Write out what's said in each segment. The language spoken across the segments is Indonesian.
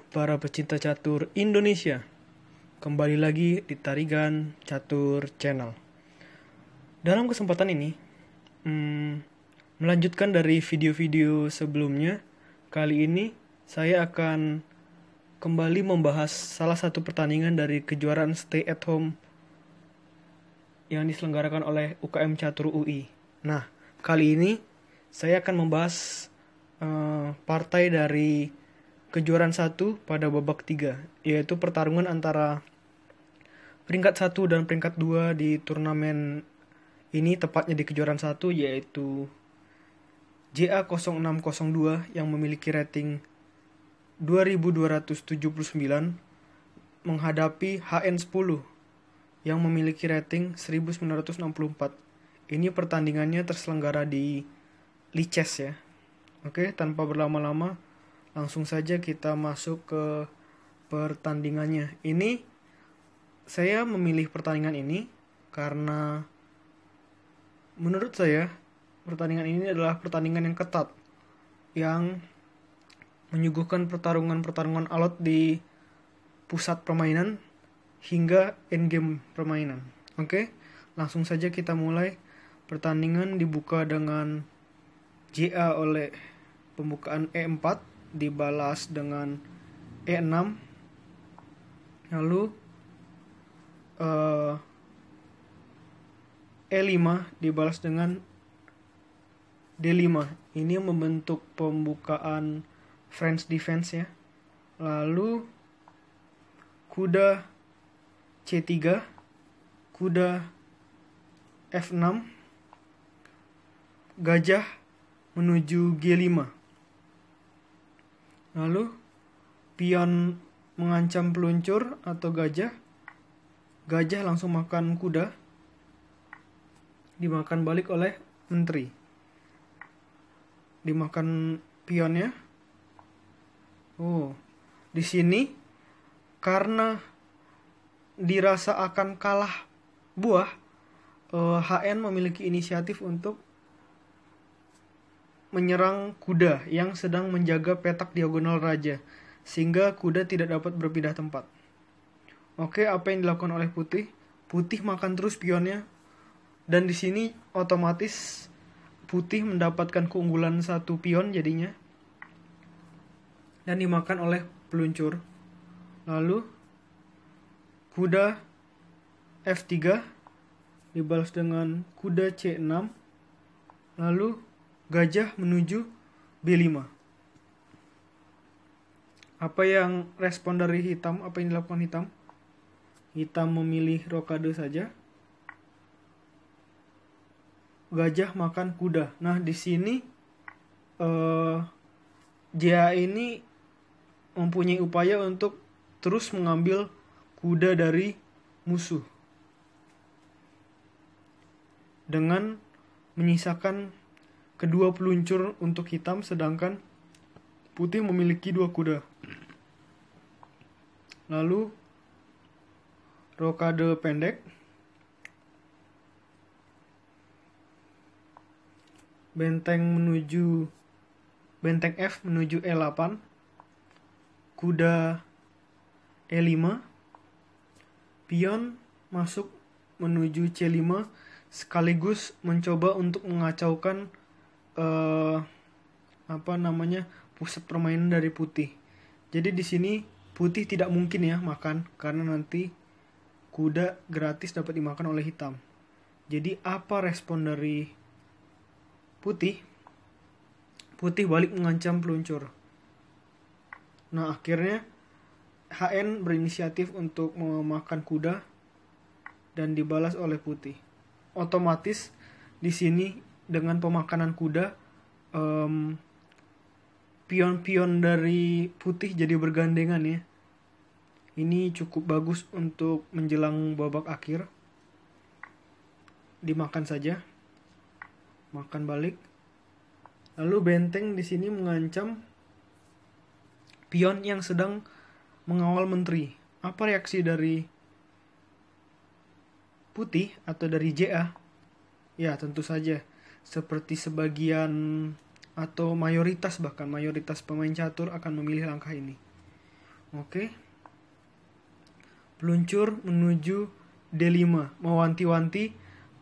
para pecinta catur Indonesia. Kembali lagi di Tarigan Catur Channel. Dalam kesempatan ini, melanjutkan dari video-video sebelumnya, kali ini saya akan kembali membahas salah satu pertandingan dari kejuaraan Stay at Home yang diselenggarakan oleh UKM Catur UI. Nah, kali ini saya akan membahas partai dari kejuaraan 1 pada babak 3, yaitu pertarungan antara peringkat 1 dan peringkat 2 di turnamen ini, tepatnya di kejuaraan 1, yaitu JA0602 yang memiliki rating 2279 menghadapi HN10 yang memiliki rating 1964. Ini pertandingannya terselenggara di Lices ya. Oke, tanpa berlama-lama langsung saja kita masuk ke pertandingannya. Ini saya memilih pertandingan ini karena menurut saya pertandingan ini adalah pertandingan yang ketat, yang menyuguhkan pertarungan-pertarungan alot di pusat permainan hingga endgame permainan. Oke, langsung saja kita mulai. Pertandingan dibuka dengan JA oleh pembukaan E4, dibalas dengan E6, lalu E5 dibalas dengan D5. Ini membentuk pembukaan French defense ya. Lalu kuda C3, kuda F6, gajah menuju G5. Lalu pion mengancam peluncur atau gajah. Gajah langsung makan kuda, dimakan balik oleh menteri. Dimakan pionnya. Di sini karena dirasa akan kalah buah, HN memiliki inisiatif untuk menyerang kuda yang sedang menjaga petak diagonal raja, sehingga kuda tidak dapat berpindah tempat. Oke, apa yang dilakukan oleh putih? Putih makan terus pionnya, dan di sini otomatis putih mendapatkan keunggulan 1 pion jadinya, dan dimakan oleh peluncur. Lalu kuda F3 dibalas dengan kuda C6, lalu gajah menuju B5. Apa yang respon dari hitam? Apa yang dilakukan hitam? Hitam memilih rokade saja. Gajah makan kuda. Nah, di sini JA ini mempunyai upaya untuk terus mengambil kuda dari musuh dengan menyisakan kedua peluncur untuk hitam, sedangkan putih memiliki 2 kuda. Lalu rokade pendek, benteng F menuju E8, kuda E5, pion masuk menuju C5, sekaligus mencoba untuk mengacaukan pusat permainan dari putih. Jadi di sini putih tidak mungkin ya makan, karena nanti kuda gratis dapat dimakan oleh hitam. Jadi apa respon dari putih? Putih balik mengancam peluncur. Nah, akhirnya HN berinisiatif untuk memakan kuda dan dibalas oleh putih. Otomatis di sini dengan pemakanan kuda, pion-pion dari putih jadi bergandengan ya. Ini cukup bagus untuk menjelang babak akhir. Dimakan saja, makan balik. Lalu benteng di sini mengancam pion yang sedang mengawal menteri. Apa reaksi dari putih atau dari JA? Ya, tentu saja seperti sebagian atau mayoritas pemain catur akan memilih langkah ini. Oke. Peluncur menuju D5, mewanti-wanti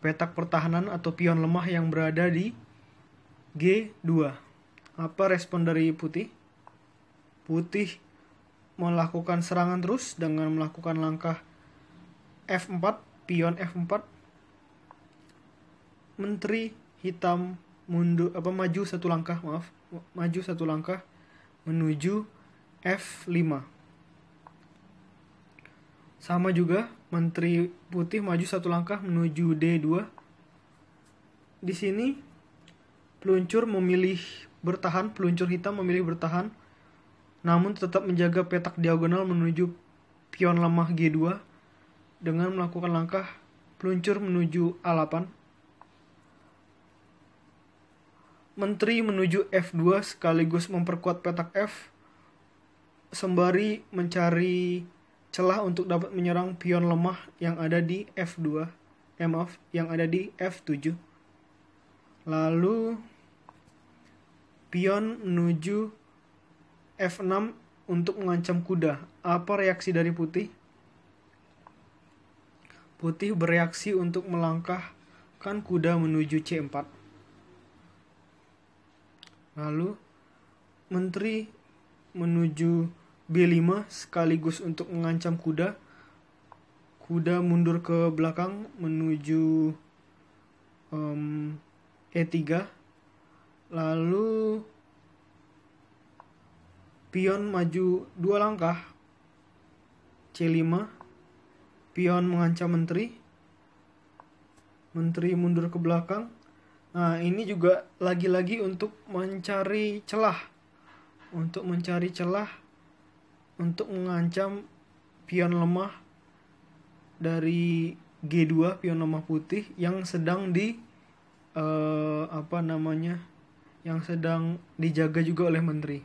petak pertahanan atau pion lemah yang berada di G2. Apa respon dari putih? Putih melakukan serangan terus dengan melakukan langkah F4, pion F4. Menteri hitam maju satu langkah menuju F5. Sama juga, menteri putih maju satu langkah menuju D2. Di sini peluncur hitam memilih bertahan, namun tetap menjaga petak diagonal menuju pion lemah G2 dengan melakukan langkah peluncur menuju A8. Menteri menuju F2 sekaligus memperkuat petak F sembari mencari celah untuk dapat menyerang pion lemah yang ada di F2, yang ada di F7. Lalu pion menuju F6 untuk mengancam kuda. Apa reaksi dari putih? Putih bereaksi untuk melangkahkan kuda menuju C4. Lalu menteri menuju B5 sekaligus untuk mengancam kuda. Kuda mundur ke belakang menuju E3. Lalu pion maju 2 langkah C5. Pion mengancam menteri. Menteri mundur ke belakang. Nah, ini juga lagi-lagi untuk mencari celah. Untuk mengancam pion lemah dari G2, pion lemah putih yang sedang yang sedang dijaga juga oleh menteri.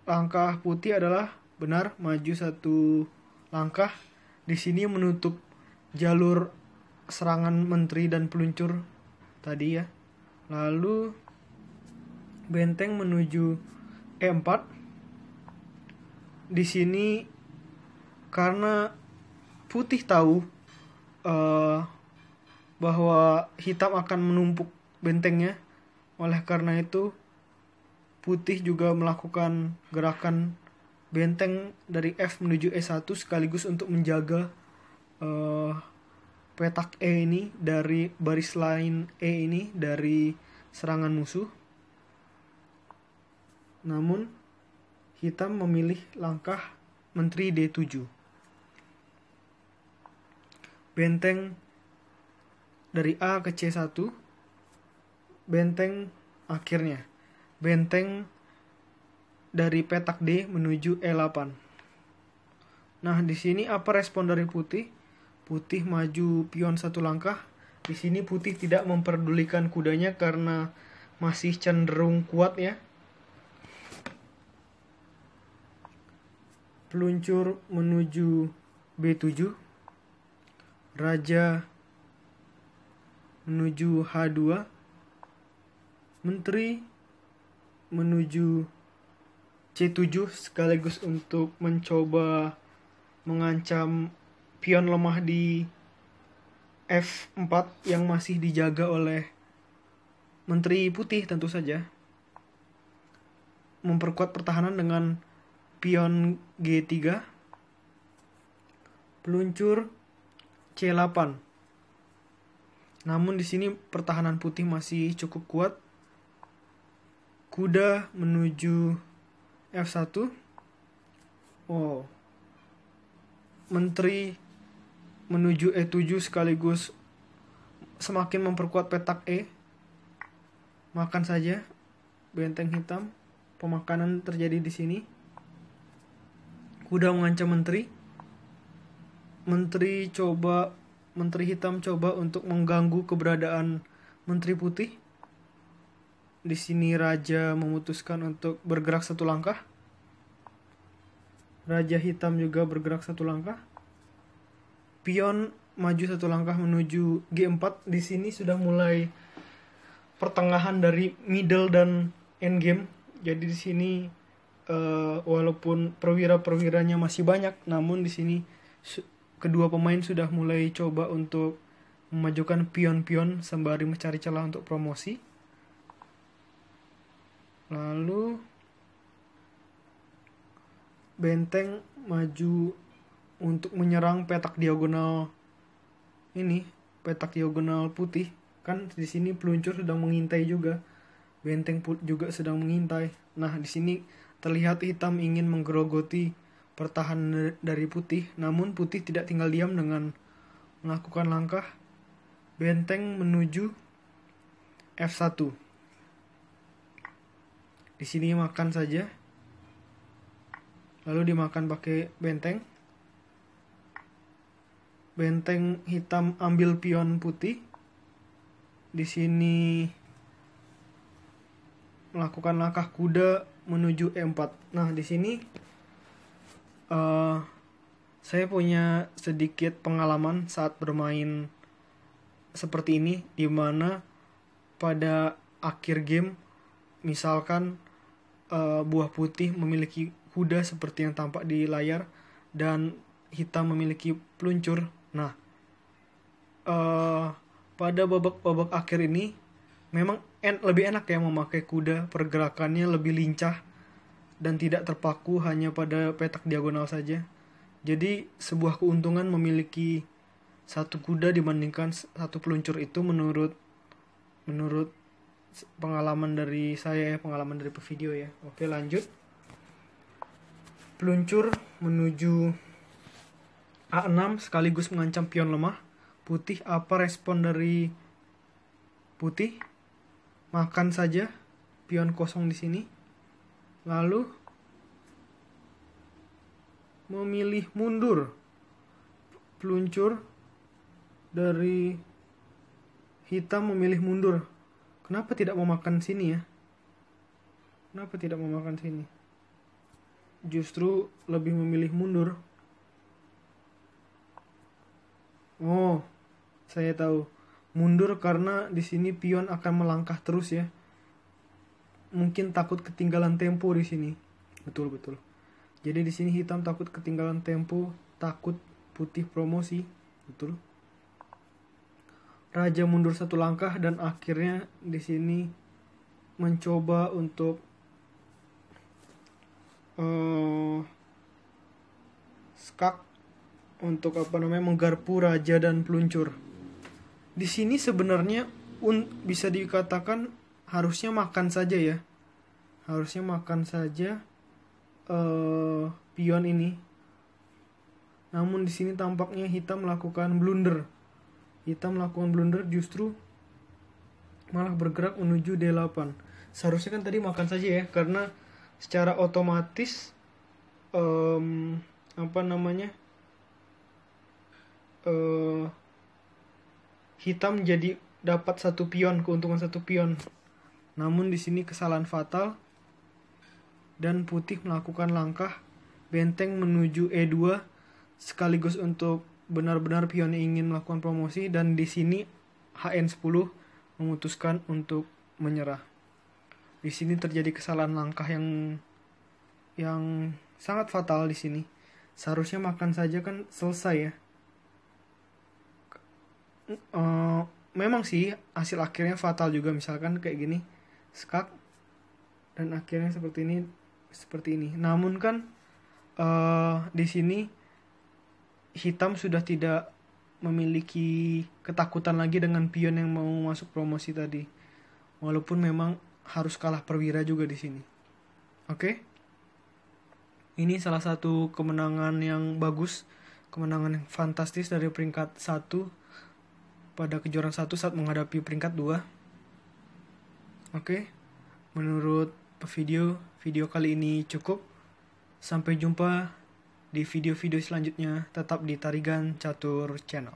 Langkah putih adalah benar, maju satu langkah. Di sini menutup jalur serangan menteri dan peluncur tadi ya. Lalu benteng menuju E4. Di sini karena putih tahu bahwa hitam akan menumpuk bentengnya, oleh karena itu putih juga melakukan gerakan benteng dari F menuju E1 sekaligus untuk menjaga petak E ini dari baris lain E ini dari serangan musuh. Namun hitam memilih langkah menteri D7. Benteng dari A ke C1. Benteng dari petak D menuju E8. Nah, di sini apa respon dari putih? Putih maju pion satu langkah. Di sini putih tidak memperdulikan kudanya karena masih cenderung kuat ya. Peluncur menuju B7. Raja menuju H2. Menteri menuju C7 sekaligus untuk mencoba mengancam pion lemah di F4 yang masih dijaga oleh menteri putih tentu saja. Memperkuat pertahanan dengan pion G3. Peluncur C8. Namun di sini pertahanan putih masih cukup kuat. Kuda menuju F1. Menteri menuju E7 sekaligus semakin memperkuat petak E. Makan saja benteng hitam. Pemakanan terjadi di sini. Kuda mengancam menteri. Menteri hitam coba untuk mengganggu keberadaan menteri putih. Di sini raja memutuskan untuk bergerak satu langkah. Raja hitam juga bergerak satu langkah. Pion maju satu langkah menuju G4. Di sini sudah mulai pertengahan dari middle dan end game. Jadi di sini walaupun perwira-perwiranya masih banyak, namun di sini kedua pemain sudah mulai coba untuk memajukan pion-pion sembari mencari celah untuk promosi. Lalu benteng maju untuk menyerang petak diagonal ini, petak diagonal putih. Kan di sini peluncur sedang mengintai juga. Benteng juga sedang mengintai. Nah, di sini terlihat hitam ingin menggerogoti pertahanan dari putih, namun putih tidak tinggal diam dengan melakukan langkah benteng menuju F1. Di sini makan saja. Lalu dimakan pakai benteng. Benteng hitam ambil pion putih. Di sini melakukan langkah kuda menuju E4. Nah, di sini saya punya sedikit pengalaman saat bermain seperti ini, di mana pada akhir game, misalkan buah putih memiliki kuda seperti yang tampak di layar dan hitam memiliki peluncur. Nah, pada babak-babak akhir ini memang lebih enak ya memakai kuda, pergerakannya lebih lincah dan tidak terpaku hanya pada petak diagonal saja. Jadi sebuah keuntungan memiliki satu kuda dibandingkan satu peluncur itu menurut pengalaman dari saya ya, pengalaman dari pevideo ya. Oke, lanjut. Peluncur menuju A6 sekaligus mengancam pion lemah putih. Apa respon dari putih? Makan saja pion kosong di sini. Lalu memilih mundur. Peluncur dari hitam memilih mundur. Kenapa tidak mau makan sini ya? Kenapa tidak mau makan sini? Justru lebih memilih mundur. Oh, saya tahu. Mundur karena di sini pion akan melangkah terus ya. Mungkin takut ketinggalan tempo di sini. Betul. Jadi di sini hitam takut ketinggalan tempo, takut putih promosi. Betul. Raja mundur satu langkah dan akhirnya di sini mencoba untuk skak untuk menggarpu raja dan peluncur. Di sini sebenarnya bisa dikatakan harusnya makan saja ya. Harusnya makan saja pion ini. Namun di sini tampaknya hitam melakukan blunder. Justru malah bergerak menuju D8. Seharusnya kan tadi makan saja ya, karena secara otomatis hitam jadi dapat satu pion, keuntungan satu pion. Namun di sini kesalahan fatal dan putih melakukan langkah benteng menuju E2 sekaligus untuk benar-benar pionnya ingin melakukan promosi, dan di sini HN10 memutuskan untuk menyerah. Di sini terjadi kesalahan langkah yang sangat fatal di sini. Seharusnya makan saja kan selesai ya. Memang sih hasil akhirnya fatal juga, misalkan kayak gini, skak dan akhirnya seperti ini. Namun kan di sini hitam sudah tidak memiliki ketakutan lagi dengan pion yang mau masuk promosi tadi. Walaupun memang harus kalah perwira juga di sini. Oke. Ini salah satu kemenangan yang bagus, kemenangan yang fantastis dari peringkat 1 pada kejuaraan 1 saat menghadapi peringkat 2. Oke. Menurut video kali ini cukup. Sampai jumpa di video-video selanjutnya. Tetap di Tarigan Catur Channel.